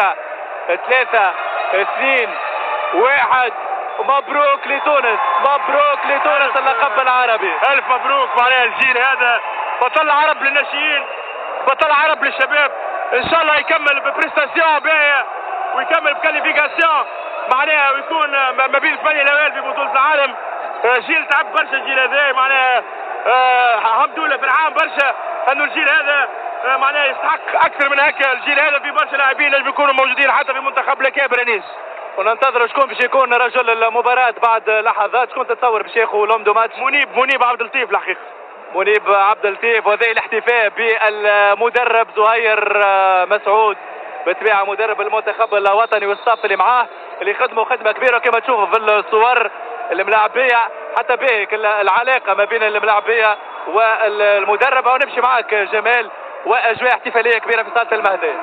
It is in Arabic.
كبيرة. 3-2-1. مبروك لتونس، مبروك لتونس اللقب العربي. الف مبروك. معناها الجيل هذا بطل عرب للناشئين، بطل عرب للشباب. ان شاء الله يكمل ببريستاسيون باهيه ويكمل بكاليفيكاسيون معناها ويكون ما بين 8 الاوائل في بطوله العالم. جيل تعب برشا الجيل هذا معناها. الحمد لله فرحان برشا انه الجيل هذا معناها يستحق اكثر من هكا. الجيل هذا في برشا لاعبين لازم يكونوا موجودين حتى في منتخب الكابر انيس. وننتظر شكون باش يكون رجل المباراة بعد لحظات. شكون تتصور باش ياخذ لوم دو ماتش؟ منيب عبد اللطيف الحقيقة. منيب عبد اللطيف. وهذا الاحتفاء بالمدرب زهير مسعود، بالطبيعة مدرب المنتخب الوطني والصف اللي معاه اللي خدموا خدمة كبيرة كما تشوفوا في الصور الملاعبية. حتى بيك العلاقة ما بين الملاعبية والمدرب. ونمشي معك جمال، واجواء احتفالية كبيرة في صالة المهدي.